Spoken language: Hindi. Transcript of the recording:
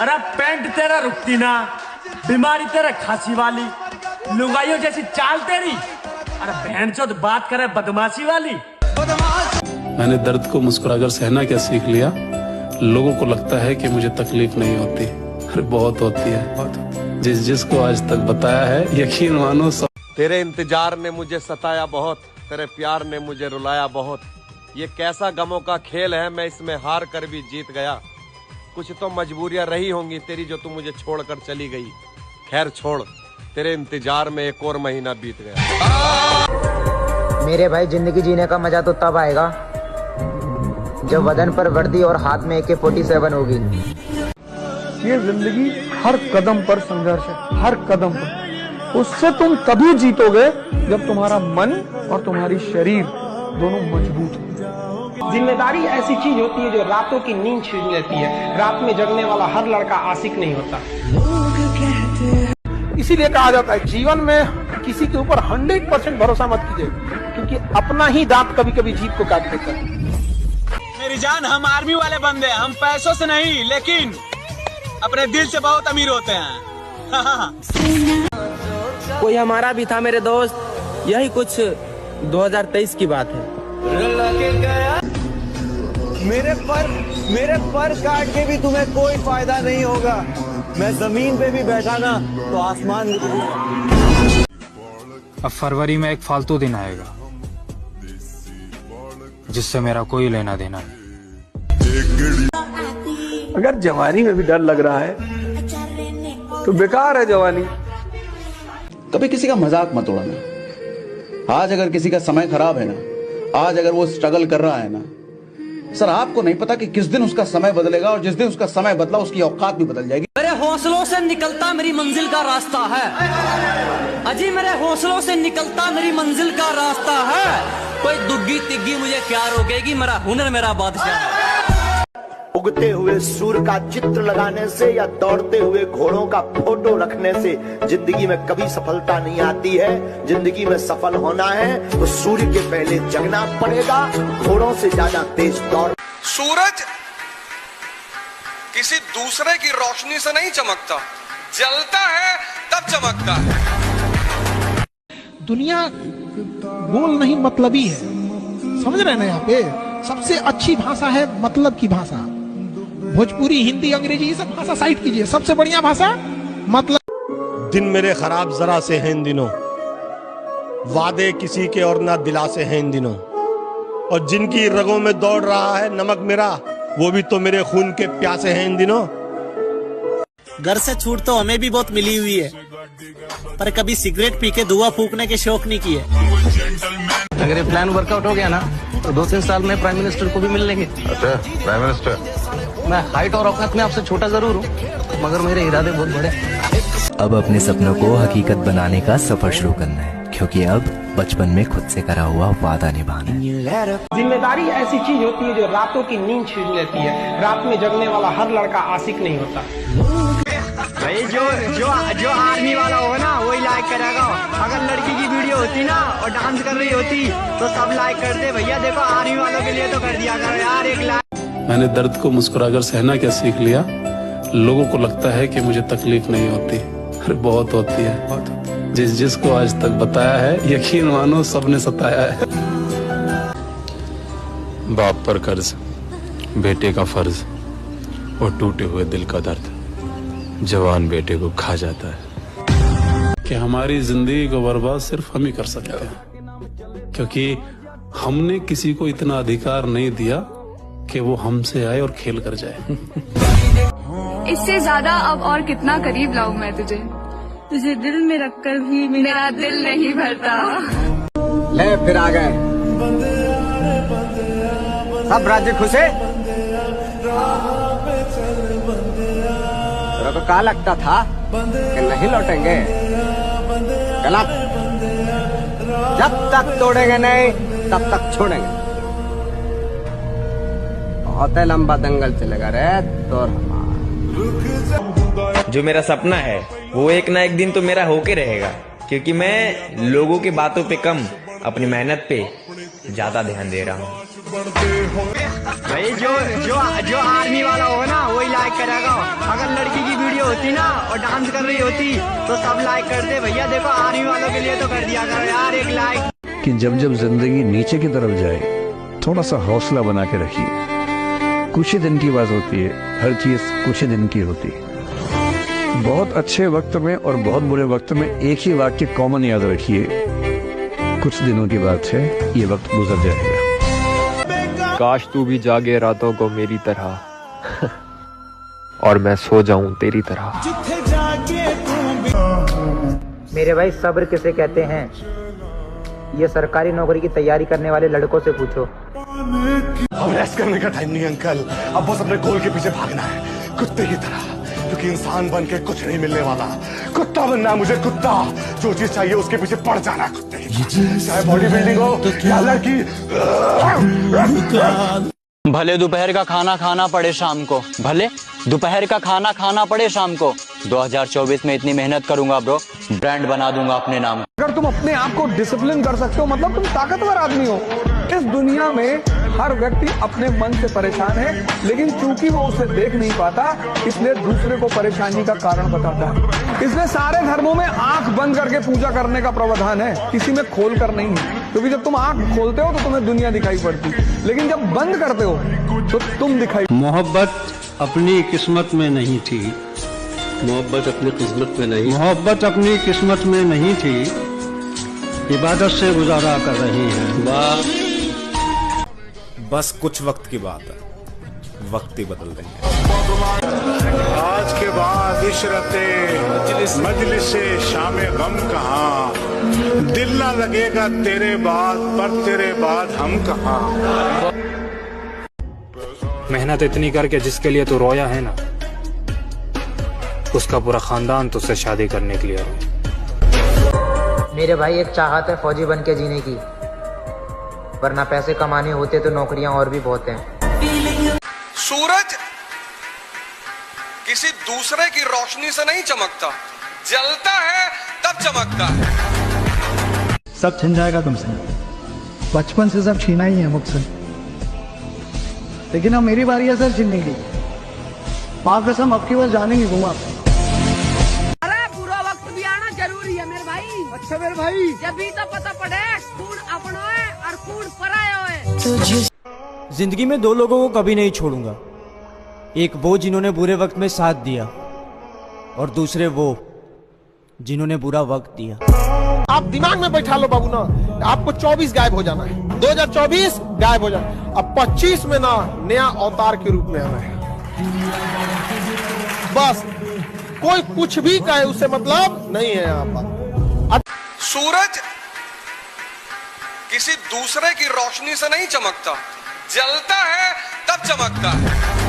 अरे पैंट तेरा रुकती ना, बीमारी तेरा खांसी वाली, लुगाइयों जैसी चाल तेरी, अरे बहनचोद बात करे बदमाशी वाली। मैंने दर्द को मुस्कुराकर सहना क्या सीख लिया। लोगों को लगता है कि मुझे तकलीफ नहीं होती, अरे बहुत होती है। जिसको आज तक बताया है यकीन मानो सब। तेरे इंतजार ने मुझे सताया बहुत, तेरे प्यार ने मुझे रुलाया बहुत। ये कैसा गमों का खेल है, मैं इसमें हार कर भी जीत गया। कुछ तो मजबूरियां रही होंगी तेरी जो तू मुझे छोड़कर चली गई। खैर छोड़, तेरे इंतजार में एक और महीना बीत गया। मेरे भाई जिंदगी जीने का मजा तो तब आएगा जब बदन पर वर्दी और हाथ में AK-47 होगी। ये जिंदगी हर कदम पर संघर्ष है, हर कदम पर। उससे तुम तभी जीतोगे जब तुम्हारा मन और तुम्हारी शरीर दोनों मजबूत हो। जिम्मेदारी ऐसी चीज होती है जो रातों की नींद छीन लेती है। रात में जगने वाला हर लड़का आशिक नहीं होता। इसीलिए कहा जाता है जीवन में किसी के ऊपर 100% भरोसा मत कीजिए, क्योंकि अपना ही दांत कभी कभी जीभ को काट देता है। मेरी जान, हम आर्मी वाले बंदे हैं, हम पैसों से नहीं लेकिन अपने दिल से बहुत अमीर होते हैं। कोई हमारा भी था मेरे दोस्त, यही कुछ 2023 की बात है। मेरे पर काट के भी तुम्हें कोई फायदा नहीं होगा। मैं जमीन पे भी बैठा ना तो आसमान में भी। अब फरवरी में एक फालतू दिन आएगा जिससे मेरा कोई लेना देना नहीं। अगर जवानी में भी डर लग रहा है तो बेकार है जवानी। कभी किसी का मजाक मत उड़ाना। आज अगर किसी का समय खराब है ना, आज अगर वो स्ट्रगल कर रहा है ना, सर आपको नहीं पता कि किस दिन उसका समय बदलेगा, और जिस दिन उसका समय बदला उसकी औकात भी बदल जाएगी। मेरे हौसलों से निकलता मेरी मंजिल का रास्ता है अजी, मेरे हौसलों से निकलता मेरी मंजिल का रास्ता है। कोई दुग्गी तिग्गी मुझे क्या रोकेगी, मेरा हुनर मेरा बादशाह है। उगते हुए सूर्य का चित्र लगाने से या दौड़ते हुए घोड़ों का फोटो रखने से जिंदगी में कभी सफलता नहीं आती है। जिंदगी में सफल होना है तो सूर्य के पहले जगना पड़ेगा, घोड़ों से ज्यादा तेज दौड़। सूरज किसी दूसरे की रोशनी से नहीं चमकता, जलता है तब चमकता है। दुनिया बोल नहीं मतलबी है, समझ रहे ना। यहाँ पे सबसे अच्छी भाषा है मतलब की भाषा। भोजपुरी, हिंदी, अंग्रेजी ये सब भाषा साइड कीजिए, सबसे बढ़िया भाषा मतलब। दिन मेरे खराब जरा से हैं इन दिनों, वादे किसी के और ना दिलासे हैं इन दिनों, और जिनकी रगों में दौड़ रहा है नमक मेरा, वो भी तो मेरे खून के प्यासे हैं इन दिनों। घर से छूट तो हमें भी बहुत मिली हुई है, पर कभी सिगरेट पी के धुआं फूकने के शौक नहीं किए। अगर ये प्लान वर्कआउट हो गया ना तो 2-3 साल में प्राइम मिनिस्टर को भी मिल लेंगे। अच्छा, प्राइम मिनिस्टर? मैं हाइट और औकात में आपसे छोटा जरूर हूँ, मगर मेरे इरादे बहुत बड़े। अब अपने सपनों को हकीकत बनाने का सफर शुरू करना है, क्योंकि अब बचपन में खुद से करा हुआ वादा निभाना है। जिम्मेदारी ऐसी चीज होती है जो रातों की नींद छीन लेती है। रात में जगने वाला हर लड़का आशिक नहीं होता। भाई जो आर्मी वाला होगा ना वही लाइक करेगा। अगर लड़की की वीडियो होती ना और डांस कर रही होती तो सब लाइक करते। भैया देखो आर्मी वालों के लिए तो कर दिया करो यार एक लाइक। मैंने दर्द को मुस्कुराकर सहना क्या सीख लिया। लोगों को लगता है कि मुझे तकलीफ नहीं होती, अरे बहुत होती है। जिसको आज तक बताया है यकीन मानो सबने सताया है। बाप पर कर्ज, बेटे का फर्ज और टूटे हुए दिल का दर्द जवान बेटे को खा जाता है। कि हमारी जिंदगी को बर्बाद सिर्फ हम ही कर सकते हैं, क्योंकि हमने किसी को इतना अधिकार नहीं दिया कि वो हमसे आए और खेल कर जाए। इससे ज्यादा अब और कितना करीब लाऊं मैं तुझे दिल में रखकर भी मेरा दिल नहीं भरता। ले फिर आ गए सब राज्य खुश है। तेरा तो क्या लगता था कि नहीं लौटेंगे? गलत। जब तक तोड़ेंगे नहीं तब तक छोड़ेंगे। बहुत लंबा दंगल चलेगा रे तो। जो मेरा सपना है वो एक ना एक दिन तो मेरा होके रहेगा, क्योंकि मैं लोगों की बातों पे कम अपनी मेहनत पे ज्यादा ध्यान दे रहा हूँ। भाई जो आर्मी वाला होगा ना वही लाइक करेगा। अगर लड़की की वीडियो होती ना और डांस कर रही होती तो सब लाइक करते। भैया देखो आर्मी वालों के लिए तो कर दिया करो यार एक लाइक। कि जब जब जिंदगी नीचे की तरफ जाए थोड़ा सा हौसला बना के रखिए। कुछ ही दिन की बात होती है, हर चीज कुछ ही दिन की होती है। बहुत अच्छे वक्त में और बहुत बुरे वक्त में एक ही वाक्य कॉमन याद रखिए, कुछ दिनों की बात है, ये वक्त गुजर जाएगा। काश तू भी जागे रातों को मेरी तरह और मैं सो जाऊं तेरी तरह। मेरे भाई सब्र किसे कहते हैं, ये सरकारी नौकरी की तैयारी करने वाले लड़कों से पूछो। अब रेस्ट करने का टाइम नहीं अंकल, अब बस अपने गोल के पीछे भागना है कुत्ते की तरह, क्योंकि इंसान बन के कुछ नहीं मिलने वाला। कुत्ता बनना है मुझे, कुत्ता। जो चीज चाहिए उसके पीछे पड़ जाना है कुत्ते की तरह, चाहे बॉडी बिल्डिंग हो या लड़की। भले दोपहर का खाना खाना पड़े शाम को, भले दोपहर का खाना खाना पड़े शाम को, 2024 में इतनी मेहनत करूंगा ब्रो, ब्रांड बना दूंगा अपने नाम। अगर तुम अपने आप को डिसिप्लिन कर सकते हो मतलब तुम ताकतवर आदमी हो। इस दुनिया में हर व्यक्ति अपने मन से परेशान है, लेकिन चूंकि वो उसे देख नहीं पाता इसलिए दूसरे को परेशानी का कारण बताता है। इसलिए सारे धर्मों में आंख बंद करके पूजा करने का प्रावधान है, किसी में खोल कर नहीं है। क्योंकि जब तुम आंख खोलते हो तो तुम्हें दुनिया दिखाई पड़ती, लेकिन जब बंद करते हो तो तुम दिखाई। मोहब्बत अपनी किस्मत में नहीं थी, मोहब्बत अपनी किस्मत में नहीं, मोहब्बत अपनी किस्मत में नहीं थी, इबादत से गुजारा कर रही है। बस कुछ वक्त की बात है, वक्त ही बदल देंगे। आज के बाद इशरते मजलिस से शामे गम कहाँ, दिल ना लगेगा तेरे बाद, पर तेरे बाद हम कहाँ। मेहनत इतनी करके जिसके लिए तू रोया है ना, उसका पूरा खानदान तुझसे शादी करने के लिए रोया। मेरे भाई एक चाहत है फौजी बन के जीने की, वरना पैसे कमाने होते तो नौकरियां और भी बहुत हैं। सूरज किसी दूसरे की रोशनी से नहीं चमकता, जलता है तब चमकता है। सब छिन जाएगा तुमसे, बचपन से सब छीना ही है मुझसे, लेकिन अब मेरी बारी है सर छीनने की। माँ कसम अब की बार जाने नहीं दूंगा। अरे बुरा वक्त भी आना जरूरी है मेरे भाई। अच्छा मेरे भाई, जब भी तो पता पड़े कौन अपना है और कौन पराया है। जिंदगी में दो लोगों को कभी नहीं छोड़ूंगा, एक वो जिन्होंने बुरे वक्त में साथ दिया और दूसरे वो जिन्होंने बुरा वक्त दिया। आप दिमाग में बैठा लो बाबू ना, आपको 24 गायब हो जाना है, 2024 गायब हो जाना, अब 25 में ना नया अवतार के रूप में आना है। बस कोई कुछ भी कहे उससे मतलब नहीं है यहाँ पर। सूरज किसी दूसरे की रोशनी से नहीं चमकता, जलता है तब चमकता है।